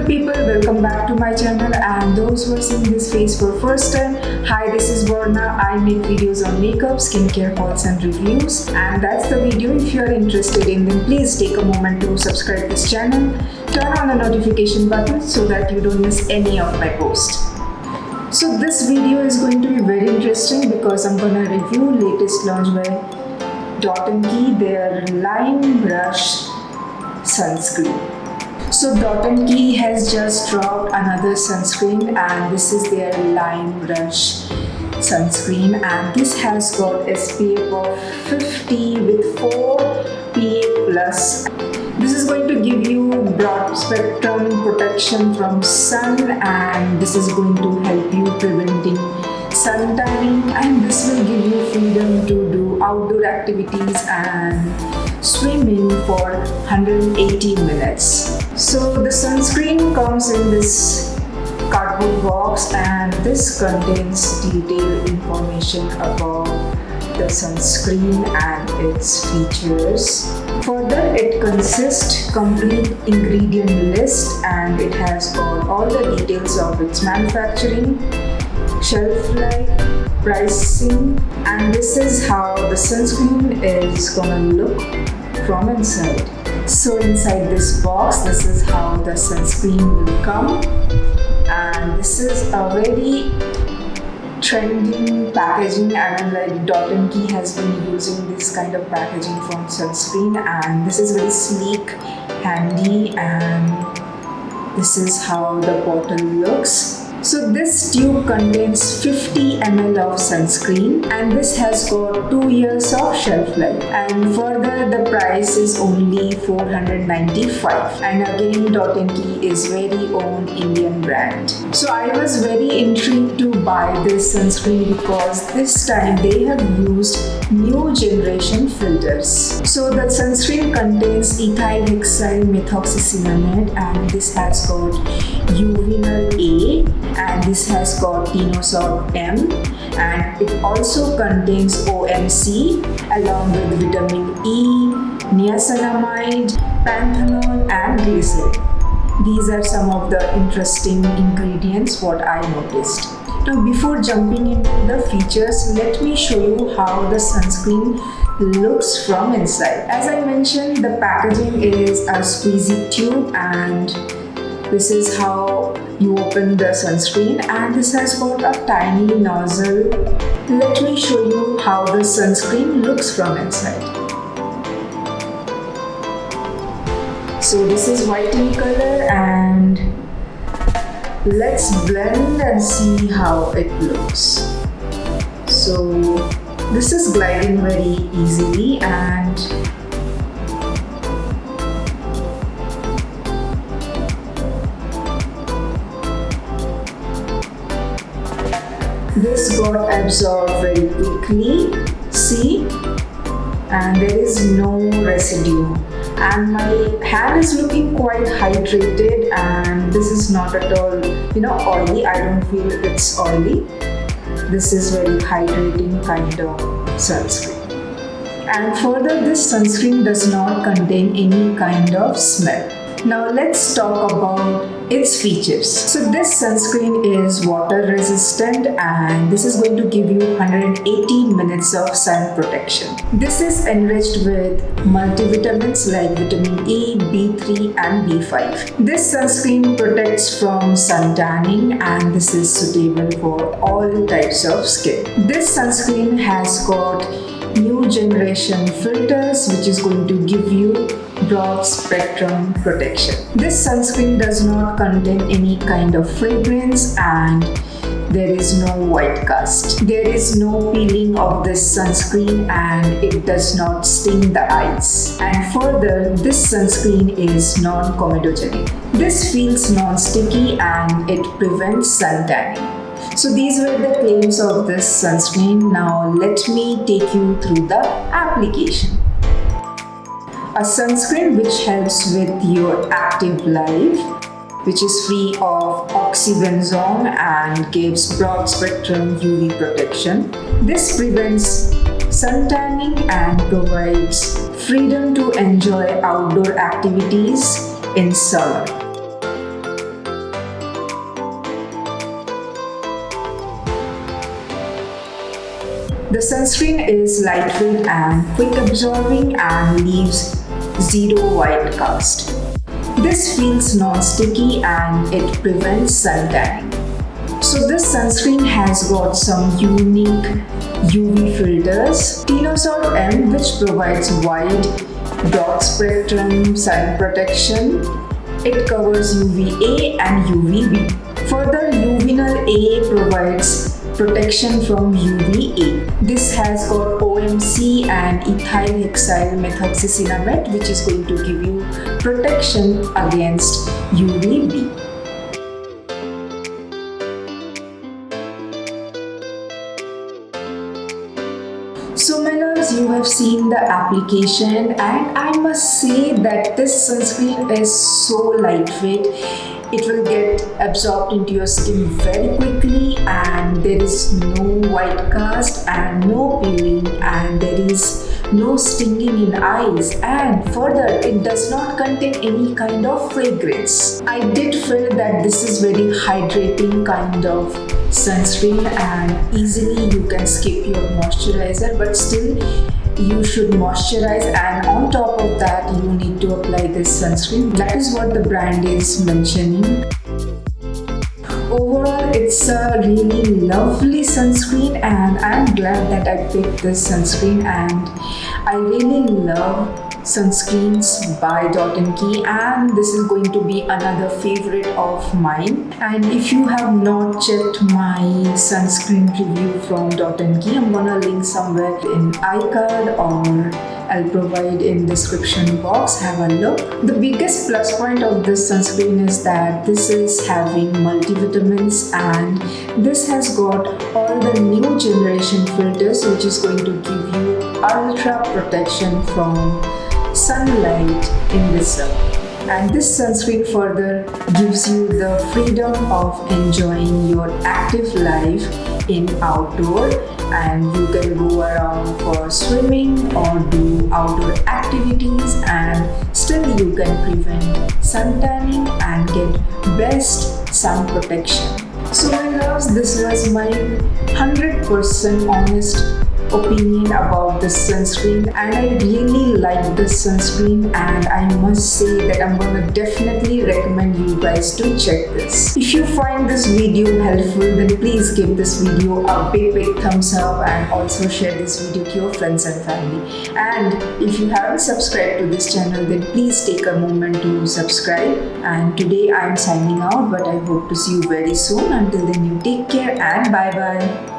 people, welcome back to my channel, and those who are seeing this face for first time, hi, this is Varna. I make videos on makeup, skincare hauls and reviews, and that's the video. If you are interested in, then please take a moment to subscribe this channel, turn on the notification button so that you don't miss any of my posts. So this video is going to be very interesting because I'm gonna review latest launch by Dot & Key, their Lime Brush sunscreen. So Dot & Key has just dropped another sunscreen, and this is their Lime Brush sunscreen, and this has got SPF of 50 with 4 PA+. This is going to give you broad spectrum protection from sun, and this is going to help you preventing sun tanning, and this will give you freedom to do outdoor activities and swimming for 180 minutes. So the sunscreen comes in this cardboard box, and this contains detailed information about the sunscreen and its features. Further, it consists complete ingredient list, and it has got all the details of its manufacturing, shelf life, pricing, and this is how the sunscreen is gonna look from inside. So inside this box, this is how the sunscreen will come, and this is a very trending packaging. I mean, like Dot & Key has been using this kind of packaging from sunscreen, and this is very sleek, handy, and this is how the bottle looks. So this tube contains 50 ml of sunscreen, and this has got 2 years of shelf life, and further the price is only 495, and again Dot & Key is very own Indian brand. So I was very intrigued to buy this sunscreen because this time they have used new generation filters. So the sunscreen contains ethyl hexyl methoxycinnamide, and this has got uvinol A, and this has got Tinosorb M, and it also contains OMC along with vitamin E, niacinamide, panthenol and glycerin. These are some of the interesting ingredients what I noticed. Now before jumping into the features, let me show you how the sunscreen looks from inside. As I mentioned, the packaging is a squeezy tube, and this is how you open the sunscreen, and this has got a tiny nozzle. Let me show you how the sunscreen looks from inside. So this is white in color, and let's blend and see how it looks. So this is gliding very easily, and this got absorbed very quickly, see, and there is no residue, and my hand is looking quite hydrated, and this is not at all oily. I don't feel it's oily. This is very hydrating kind of sunscreen, and further this sunscreen does not contain any kind of smell. Now let's talk about its features. So this sunscreen is water resistant, and this is going to give you 180 minutes of sun protection. This is enriched with multivitamins like vitamin E, B3 and B5. This sunscreen protects from sun tanning, and this is suitable for all types of skin. This sunscreen has got new generation filters, which is going to give you broad spectrum protection. This sunscreen does not contain any kind of fragrance, and there is no white cast. There is no peeling of this sunscreen, and it does not sting the eyes. And further, this sunscreen is non-comedogenic. This feels non-sticky, and it prevents sun tanning. So these were the claims of this sunscreen. Now let me take you through the application. A sunscreen which helps with your active life, which is free of oxybenzone and gives broad spectrum UV protection. This prevents sun tanning and provides freedom to enjoy outdoor activities in summer. The sunscreen is lightweight and quick absorbing and leaves zero white cast. This feels non-sticky and it prevents sun tanning. So this sunscreen has got some unique UV filters. Tinosolv M, which provides wide broad spectrum sun protection. It covers UVA and UVB. Further, Uvinal A provides protection from UVA. This has got OMC and ethyl hexyl methoxycinnamide, which is going to give you protection against UVB. So my loves, you have seen the application and I must say that this sunscreen is so lightweight. It will get absorbed into your skin very quickly and there is no white cast and no peeling and there is no stinging in eyes, and further it does not contain any kind of fragrance. I did feel that this is very hydrating kind of sunscreen and easily you can skip your moisturizer, but still you should moisturize, and on top of that you need to apply this sunscreen. That is what the brand is mentioning. Overall, it's a really lovely sunscreen and I'm glad that I picked this sunscreen, and I really love sunscreens by Dot & Key, and this is going to be another favorite of mine. And if you have not checked my sunscreen review from Dot & Key, I'm gonna link somewhere in iCard or I'll provide in description box. Have a look. The biggest plus point of this sunscreen is that this is having multivitamins and this has got all the new generation filters, which is going to give you ultra protection from sunlight in the sun. And this sunscreen further gives you the freedom of enjoying your active life in outdoor, and you can go around for swimming or do outdoor activities and still you can prevent sun tanning and get best sun protection. So my loves, this was my 100% honest opinion about this sunscreen, and I really like this sunscreen and I must say that I'm gonna definitely recommend you guys to check this. If you find this video helpful, then please give this video a big thumbs up and also share this video to your friends and family. And if you haven't subscribed to this channel, then please take a moment to subscribe. And today I'm signing out, but I hope to see you very soon. Until then, you take care and bye bye.